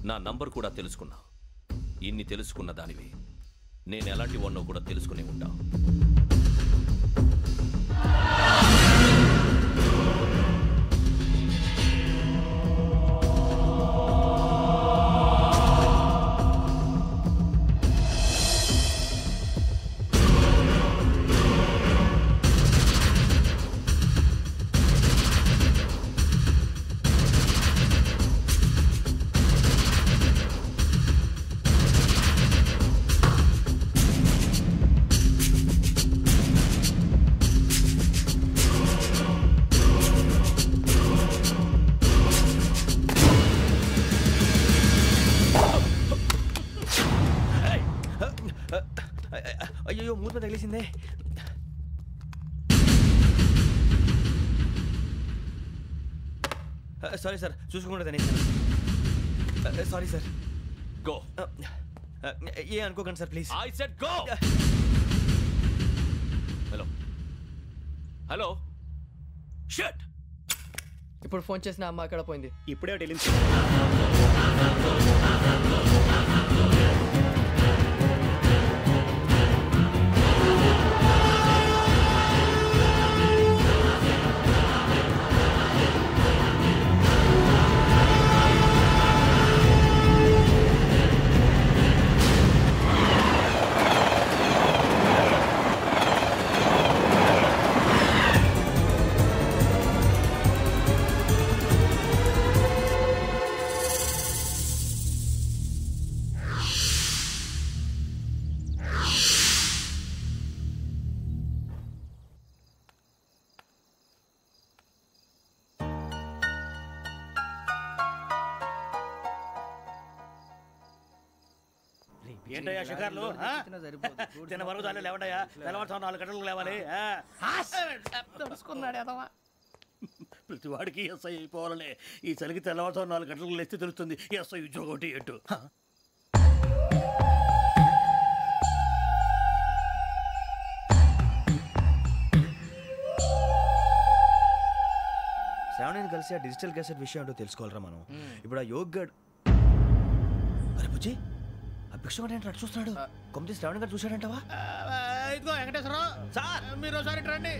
నా నంబర్ కూడా తెలుసుకున్నా. ఇన్ని తెలుసుకున్న దానివి నేను ఎలాంటి వాడినో కూడా తెలుసుకునే ఉంటా. అయ్యో మూత తగిలేసిందే. సారీ సార్, చూసుకోకుండా తినేసాను. Sorry sir. గో. ఏ అనుకోకండి sir please. I said go. Hello hello shut. ఇప్పుడు ఫోన్ చేసిన అమ్మ అక్కడ పోయింది. ఇప్పుడే వెళ్ళింది. ఏంటయ్యా షికార్లు? తిన వరకు చాలు లేవండయ్యా. తెల్లవారుతో 4 గంటలకు లేవాలి. ప్రతి వాడికి ఎస్ఐ అయిపోవాలనే ఈ చలికి తెల్లవారుతో 4 గంటలకు లేస్తే తెలుస్తుంది ఎస్ఐ ఉద్యోగం ఒకటి ఎట్టు. శ్రావణిని కలిసి ఆ డిజిటల్ క్యాసెట్ విషయం ఏంటో తెలుసుకోవాలరా మనం. ఇప్పుడు ఆ యోగ్ గడ్ అరే బుజ్జి ఆ భిక్షం అంటే అటు చూస్తున్నాడు. కొమ్మతి శ్రావణి గారు చూశాడంటావా? ఇదిగో వెంకటేశ్వరరావు సార్, మీరు ఒకసారి రండి.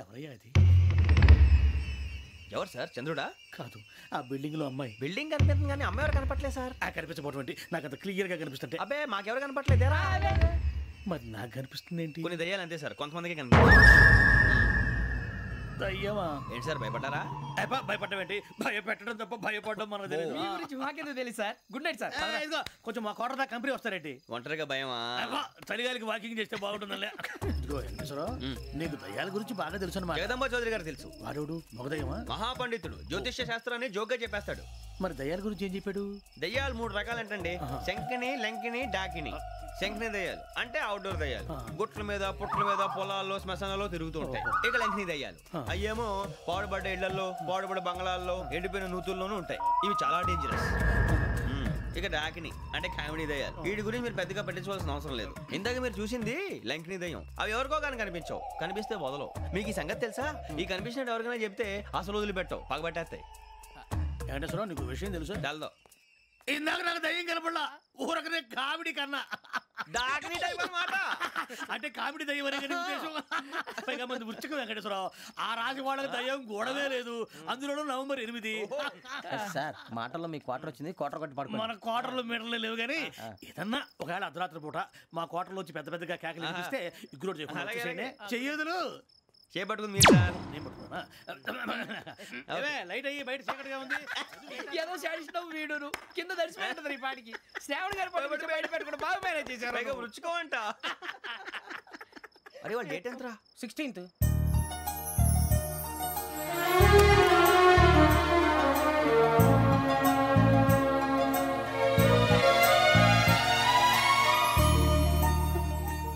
ఎవరయ్యా అది? ఎవరు సార్? చంద్రుడా? కాదు, ఆ బిల్డింగ్ లో అమ్మాయి. బిల్డింగ్ కనిపిస్తుంది కానీ అమ్మాయి ఎవరు కనపట్లేదు సార్. కనిపించబోటువంటి నాకు అంత క్లియర్ గా కనిపిస్తుంటే. అబ్బే మాకెవరు కనపట్లేదేరా? మరి నాకు కనిపిస్తుంది ఏంటి? కొన్ని దయ్యాలు అంతే సార్, కొంతమందికి కనిపిస్తుంది. దయ్యమా? ఏంటి సార్ భయపడ్డారా? భయపడడం ఏంటి? భయపెట్టడం తప్ప భయపడడం మనకు తెలియదు. మాకేదో తెలియదు సార్. Good night sir. ఇదిగో కొంచెం మా కోట దాకా కంపెనీ వస్తారేంటి? ఒంటరిగా భయమా? చలిగాలికి వాకింగ్ చేస్తే బాగుంటుందిలే. ఇదిగో వెంకటేశ్వరరావు, నీకు దయ్యాల గురించి బాగా తెలుసు అన్నమాట. జగదంబ చౌదరి గారు తెలుసు. వాడు మగదయ్యమా? మహాపండితుడు, జ్యోతిష్య శాస్త్రాన్ని జోగ్గా చెప్పేస్తాడు. మరి దయ్యాల గురించి ఏం చెప్పాడు? దయ్యాలు 3 రకాలంటండి. శంకిని, లంకిని, డాకిని. శంకిని దయ్యాలు అంటే అవుట్డోర్ దయ్యాలు, గుట్ల మీద పుట్ల మీద పొలాల్లో శ్మశానాల్లో తిరుగుతూ ఉంటాయి. ఇక లంకిని దయ్యాలు అయ్యేమో పాడుబడ్డ ఇళ్లలో, పాడుబడ్డ బంగ్లాల్లో, ఎండిపోయిన నూతుల్లోనూ ఉంటాయి. ఇవి చాలా డేంజరస్. ఇక డాకిని అంటే కామెడీ దయ్యాలు. వీటి గురించి మీరు పెద్దగా పట్టించుకోవాల్సిన అవసరం లేదు. ఇందాక మీరు చూసింది లంకిని దయ్యం. అవి ఎవరికో కానీ కనిపించవు, కనిపిస్తే వదలవు. మీకు ఈ సంగతి తెలుసా? ఈ కనిపించినట్టు ఎవరికైనా చెప్తే అసలు వదిలిపెట్టవు, పగబట్టేస్తాయి. వెంకటేశ్వరరావు, నీకు విషయం తెలుసు? డల్దో. ఇందాక నాకు దయ్యం కనపడలా, ఊరకనే కామెడీ కన్నా. డాకిని టైప్ అన్నమాట. అంటే కామెడీ దయ్యం అనే ఉద్దేశం. పైగా మంది ఉచ్చకం వెంకటేశ్వరరావు. ఆ రాజు వాళ్ళకి దయ్యం గోడవే లేదు, అందులోనూ నవంబర్ 8. సార్ మాటల్లో మీ క్వార్టర్ వచ్చింది, క్వార్టర్ కొట్టి పడుకో. మన క్వార్టర్లో మీటర్లు లేవు కానీ ఏదన్నా ఒకవేళ అర్ధరాత్రి పూట మా క్వార్టర్లో వచ్చి పెద్ద పెద్దగా కేకలు వినిపిస్తే ఇగ్గురు చెయ్యదులు చేపట్టుకుంది మీరు సార్. నేను పట్టుకున్నా. లైట్ అయ్యి బయట చీకటిగా ఉంది. ఏదో శాడిస్తావు వీడును కింద దర్శనం ఈ పాటికి. శ్రావణ్ గారు బయట పెట్టుకుంటే బాగా మేనేజ్ చేశారు. రుచుకోమంట. అరే వాళ్ళు డేట్ ఎంతరా? 16th.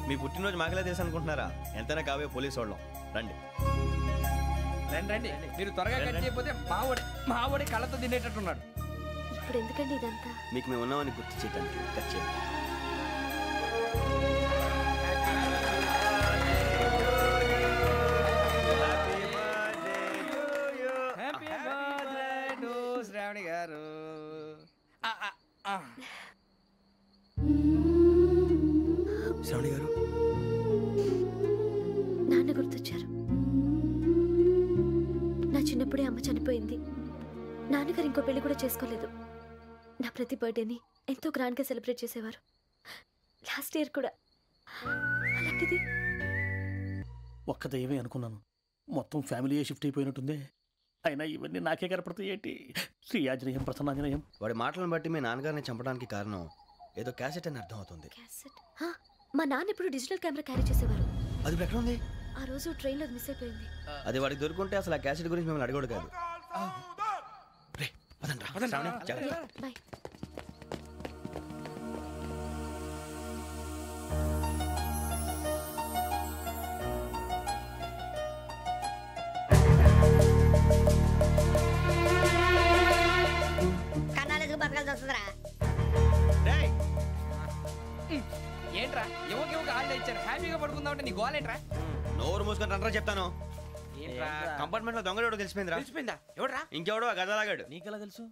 మీ పుట్టినరోజు మాకలే తెలుసు అనుకుంటున్నారా? ఎంతైనా కావే పోలీసు వాళ్ళం. రండి రండి. మీరు త్వరగా కట్ చేయకపోతే మావోడే కళ్ళతో తినేటట్టున్నాడు. ఇప్పుడు ఎందుకండి ఇదంతా? మీకు మేము ఉన్నామని గుర్తు చేయడానికి కట్ చేయండి. శ్రావణి గారు నాన్న గుర్తొచ్చారు. నా చిన్నప్పుడే అమ్మ చనిపోయింది. నాన్నగారు ఇంకో పెళ్లి కూడా చేసుకోలేదు. నా ప్రతి బర్త్డేని ఎంతో గ్రాండ్గా సెలబ్రేట్ చేసేవారు. లాస్ట్ ఇయర్ కూడా. అలాంటిది ఒక్క దయ్యమే అనుకున్నాను, మొత్తం ఫ్యామిలీ షిఫ్ట్ అయిపోయినట్టుందే. అయినా ఇవన్నీ నాకే కనపడతాయి ఏంటి? శ్రీ ఆంజనేయం ప్రసన్నాంజనేయం. వాడి మాటలను బట్టి మీ నాన్నగారిని చంపడానికి కారణం ఏదో క్యాసెట్ అని అర్థం అవుతుంది. క్యాసెట్? మా నాన్న ఇప్పుడు డిజిటల్ కెమెరా క్యారీ చేసేవారు. అది ఇప్పుడు ఎక్కడ ఉంది? ఆ రోజు ట్రైన్లో మిస్ అయిపోయింది. అది వాడికి దొరుకుంటే అసలు ఆ క్యాసెట్ గురించి మిమ్మల్ని అడగడు కాదు. బాయ్. ఏంట్రా యువక ఆళ్ళు ఇచ్చారు, హ్యాపీగా పడుకుందాం అంటే నీ గోలేంట్రా? నోరు మూసుకొని రండ్రా చెప్తాను. ఏంట్రా కంపార్ట్మెంట్ లో దొంగడు తెలిసిపోయిందిరా. తెలిసిపోయిందా? ఎవడ్రా? ఇంకెవడో ఆ గదలాగాడు. నీకెలా తెలుసు?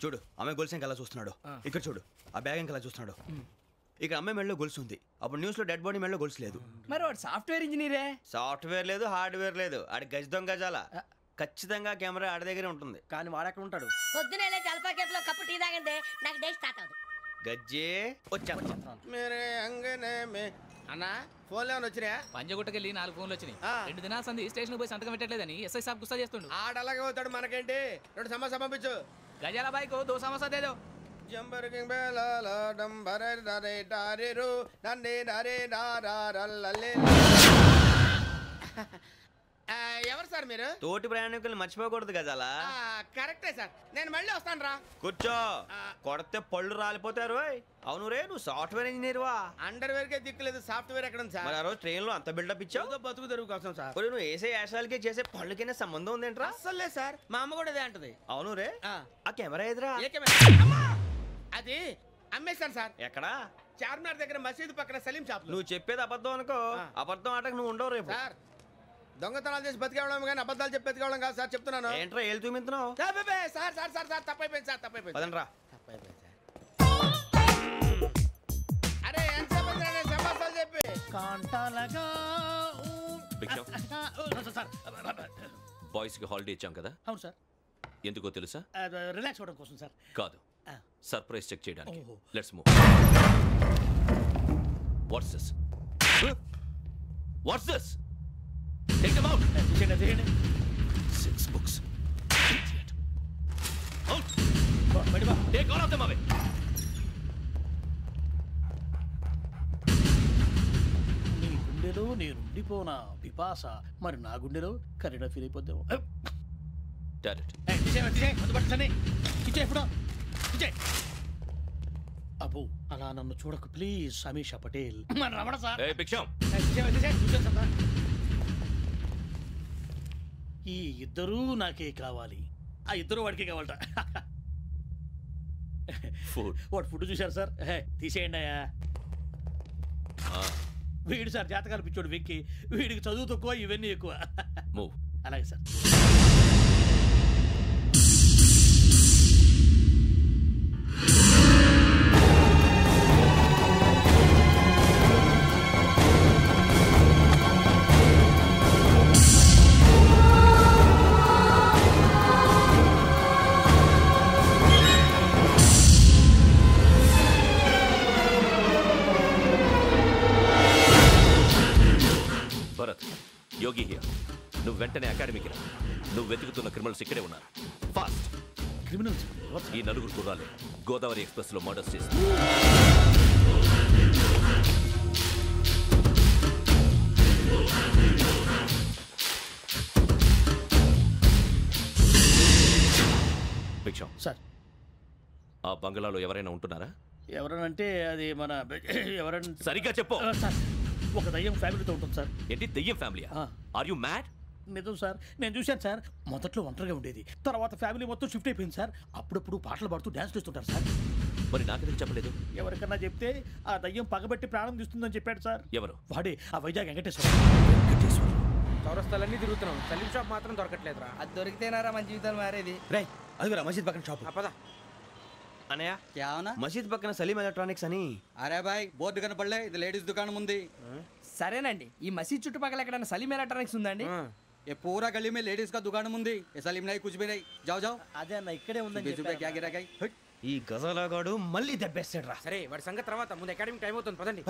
చూడు అమ్మాయి గొలుసు ఇంకలా చూస్తున్నాడు. ఇక్కడ చూడు ఆ బ్యాగ్ ఇంకలా చూస్తున్నాడు. ఇక్కడ అమ్మాయి మెడలో గొలుసు ఉంది. అప్పుడు న్యూస్ లో డెడ్ బాడీ మెడలో గొలుసు లేదు. మరి వాడు సాఫ్ట్వేర్ ఇంజనీరే. సాఫ్ట్వేర్ లేదు, హార్డ్వేర్ లేదు. ఆడి గజ దొంగ గజాల. ఖచ్చితంగా కెమెరా ఆడి దగ్గరే ఉంటుంది. కానీ వాడెక్కడ ఉంటాడు? పొద్దునే లేచి అల్పా కేఫ్లో కప్పు టీ తాగిందే నాకు డే స్టార్ట్ అవుతుంది. గజ్జే వచ్చా. అన్నా ఫోన్లో వచ్చినాయా? పంజగుట్టకెళ్ళి 4 ఫోన్లు వచ్చినాయి. 2 దినాల సంది స్టేషన్ పోయి సంతకం పెట్టలేదని ఎస్ఐ సాబ్ గుస్తా చేస్తుండు. ఆడలాగే పోతాడు, మనకేంటి? 2 సమస్య పంపించు. గజాల బైక్ 2 సమస్య దేదో. జంబరకింగ్ బేలాల డంబరే నరే డారిరు నన్నే నరే నారారల్లలే. ఎవరు సార్ మీరు? తోటి ప్రయాణికుల్ని మర్చిపోకూడదు గజాల. కరెక్టే సార్, నేను మళ్ళీ వస్తాను రా. కూర్చో, కొడితే పళ్ళు రాలిపోతారు. అవును రే, నువ్వు సాఫ్ట్వేర్ ఇంజనీర్ వా? అండర్వేర్ కే దిక్కులేదు, సాఫ్ట్వేర్ ఎక్కడ ఉంది సార్? మరి ఆ రోజు ట్రైన్ లో అంత బిల్డప్ ఇచ్చావు. బతుకు తెరుగు కోసం సార్. నువ్వు వేసే యాశాలకి చేసే పళ్ళకైనా సంబంధం ఉందేంట్రా? అస్సలే సార్, మా అమ్మ కూడా అదే అంటది. అవును రే, ఆ కెమెరా ఎదురా? అది అమ్మేశాను సార్. ఎక్కడా? చార్మినార్ దగ్గర మసీదు పక్కన సలీం షాప్. నువ్వు చెప్పేది అబద్ధం అనుకో. అబద్ధం ఆటకు నువ్వు ఉండవు రేపు. సార్ దొంగతనాలు చేసి బతికేవడం కానీ అబద్ధాలు చెప్పి బతికేవడం కాదు సార్, చెప్తున్నాను. ఏంట్రా ఏళ్ళు చూపించున్నావు? సార్ సార్ సార్ సార్ తప్పైపోయింది సార్, తప్పైపోయింది. పదండ్రా. తప్పైపోయింది సార్. అరే ఎంత సమాసాలు చెప్పి బాయ్స్ కి హాలిడే ఇచ్చాం కదా? అవును సార్. ఎందుకో తెలుసా? రిలాక్స్ అవ్వడం కోసం సార్. కాదు, సర్ప్రైజ్ చెక్ చేయడానికి. Let's move. What's this? What's this? Take them out. 6 books. Idiot. Out. Take all of them away. నీ గుండెలో నేను ఉండిపోనా పిపాస, మరి నా గుండెలో కరీడా ఫీల్ అయిపోద్దాము. అబ్బో అలా నన్ను చూడకు ప్లీజ్. సమీషా పటేల్. ఈ ఇద్దరూ నాకే కావాలి. ఆ ఇద్దరు వాడికే కావాలట. వాడు ఫుడ్ చూశారు సార్. తీసేయండి అయ్యా. వీడు సార్ జాతకాలు పిచ్చోడు వెక్కి. వీడికి చదువు తక్కువ, ఇవన్నీ ఎక్కువ. అలాగే సార్. Yogi here. నువ్వు వెంటనే అకాడమీకి రా. నువ్వు వెతుకుతున్న క్రిమినల్స్ ఇక్కడే ఉన్నారు. ఫాస్ట్. క్రిమినల్స్? ఈ 4 కుర్రాలే గోదావరి ఎక్స్ప్రెస్ లో మర్డర్స్ చేసి భిక్షం సార్. ఆ బంగ్లాలో ఎవరైనా ఉంటున్నారా? ఎవరనంటే అది మన ఎవరంటే సరిగ్గా చెప్పు సార్. ఒక దయ్యం ఫ్యామిలీతో ఉంటుంది సార్. ఏంటి దయ్యం ఫ్యామిలీ? Are you mad? నిజం సార్, నేను చూశాను సార్. మొదట్లో ఒంటరిగా ఉండేది, తర్వాత ఫ్యామిలీ మొత్తం షిఫ్ట్ అయిపోయింది సార్. అప్పుడప్పుడు పాటలు పాడుతూ డ్యాన్స్ చేస్తుంటారు సార్. మరి నాకెందుకు చెప్పలేదు? ఎవరికన్నా చెప్తే ఆ దయ్యం పగబెట్టి ప్రాణం తీస్తుందని చెప్పాడు సార్. ఎవరు? వాడే ఆ వైజాగ్ వెంకటేశ్వర. చౌరస్తాలన్నీ తిరుగుతున్నాం, సలీం షాప్ మాత్రం దొరకట్లేదురా. అది దొరికితేనారా మన జీవితాలు మారేది. రై అదిగురా మసీద్ పక్కన షాప్. పద. అనయ్య क्या होना మసీద్ పక్కన సలీం ఎలక్ట్రానిక్స్ అని. अरे भाई బోర్డు కనపడలే ఇది లేడీస్ దుకాణం ఉంది సరేనండి ఈ మసీద్ చుట్టుపక్కల ఎక్కడైనా సలీం ఎలక్ట్రానిక్స్ ఉందండి ये पूरा गली में लेडीज का दुकान मुंदी ये सलीम नहीं कुछ भी नहीं जाओ जाओ అదే అన్న ఇక్కడే ఉందని 20 रुपए क्या गिरा गई ఈ గజాలగాడు మళ్ళీ దెబ్బేస్తాడు రా. సరే వాడి సంగతి తర్వాత ముందు అకాడమిక్ టైం అవుతుంది పదండి.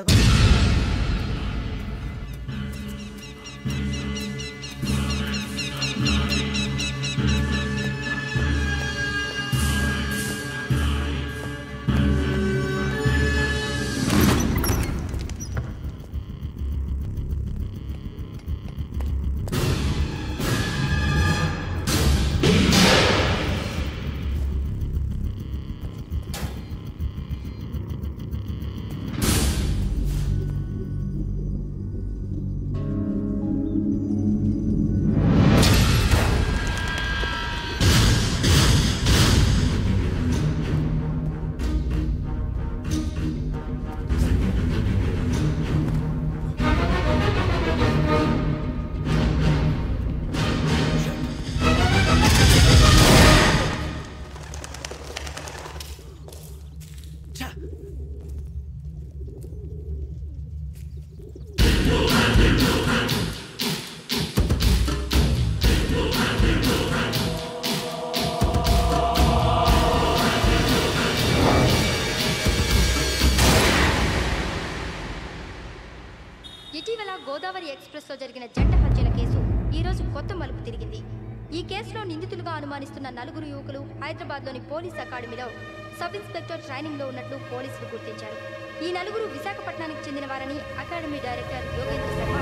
ఇటీవల గోదావరి ఎక్స్ప్రెస్ లో జరిగిన జంట హత్యల కేసు ఈ రోజు కొత్త మలుపు తిరిగింది. ఈ కేసులో నిందితులుగా అనుమానిస్తున్న 4 యువకులు హైదరాబాద్లోని పోలీస్ అకాడమీలో సబ్ ఇన్స్పెక్టర్ ట్రైనింగ్ లో ఉన్నట్లు పోలీసులు గుర్తించారు. ఈ 4 విశాఖపట్నానికి చెందిన వారని అకాడమీ డైరెక్టర్ యోగేంద్ర శర్మ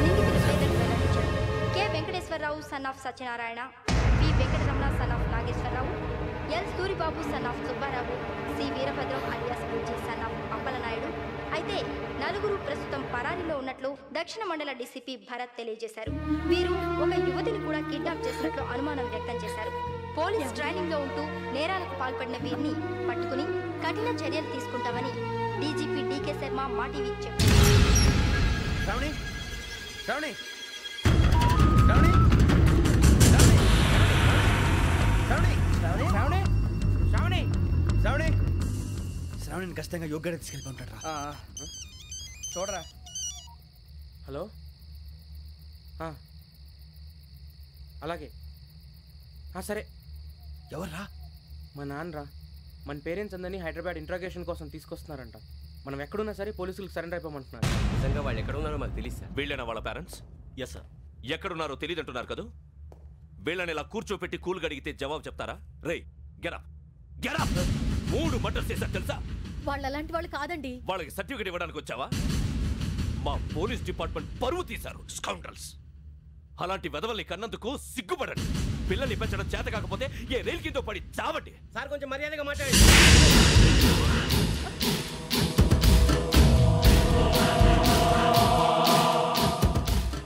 నిందితుల పేర్లను వెల్లడించారు. K Venkateswara Rao son of Satyanarayana, P Venkataramana son of Nageswara Rao, L Suribabu son of Subba Rao, C Veerabhadram alias Bujji son of Appala Naidu. అయితే 4 ప్రస్తుతం పరారీలో ఉన్నట్లు దక్షిణ మండల డీసీపీ భరత్ తెలియజేశారు. వీరు ఒక యువతిని కూడా కిడ్నాప్ చేసినట్లు అనుమానం వ్యక్తం చేశారు. పోలీస్ ట్రైనింగ్ లో ఉంటూ నేరాలకు పాల్పడిన వీరిని పట్టుకుని కఠిన చర్యలు తీసుకుంటామని డీజీపీ డీకే శర్మ మా టీవీకి చెప్పారు. శ్రావణి శ్రావణి శ్రావణి శ్రావణి శ్రావణి శ్రావణి శ్రావణి శ్రావణిని ఖచ్చితంగా యోగ్యత తీసుకెళ్ళి ఉంటాడు రా. చూడరా. హలో అలాగే సరే. ఎవర్రా? మా నాన్నరా. మన పేరెంట్స్ అందరినీ హైదరాబాద్ ఇంట్రాగేషన్ కోసం తీసుకొస్తున్నారంట. మనం ఎక్కడున్నా సరే పోలీసులకు సరెండర్ అయిపోమంటున్నారు. నిజంగా వాళ్ళు ఎక్కడ ఉన్నారో మాకు తెలియదు సార్. వీళ్ళైనా వాళ్ళ పేరెంట్స్? Yes sir. ఎక్కడున్నారో తెలియదు అంటున్నారు కదా. వీళ్ళని ఇలా కూర్చోపెట్టి కూల్ గడిగితే జవాబు చెప్తారా? రేయ్ గెటప్ గెటప్. 3 మర్డర్స్ చేశారు తెలుసా? వాళ్ళు అలాంటి వాళ్ళు కాదండి. వాళ్ళకి సర్టిఫికేట్ ఇవ్వడానికి వచ్చావా? మా పోలీస్ డిపార్ట్మెంట్ పరువు తీశారు స్కౌండ్రల్స్. అలాంటి వెధవల్ని కన్నందుకు సిగ్గుపడండి. పిల్లల్ని పెంచడం చేత కాకపోతే ఏ రైలు కింద పడి చావండి. సార్ కొంచెం మర్యాదగా మాట్లాడండి.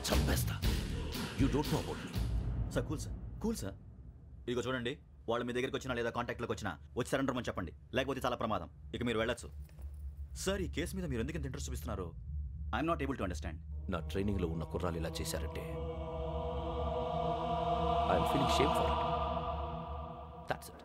చంపేస్తా. You don't know about me. Sir cool sir. ఇదిగో చూడండి, వాళ్ళు మీ దగ్గరికి వచ్చినా లేదా కాంటాక్ట్లోకి వచ్చినా వచ్చి సరెండర్ అని చెప్పండి, లేకపోతే చాలా ప్రమాదం. ఇక మీరు వెళ్ళొచ్చు. సార్, ఈ కేసు మీద మీరు ఎందుకు ఇంత ఇంట్రెస్ట్ చూపిస్తున్నారు? I'm not able to understand. నా ట్రైనింగ్లో ఉన్న కుర్రాలు ఇలా చేశారంటే I'm feeling shame for it. That's it.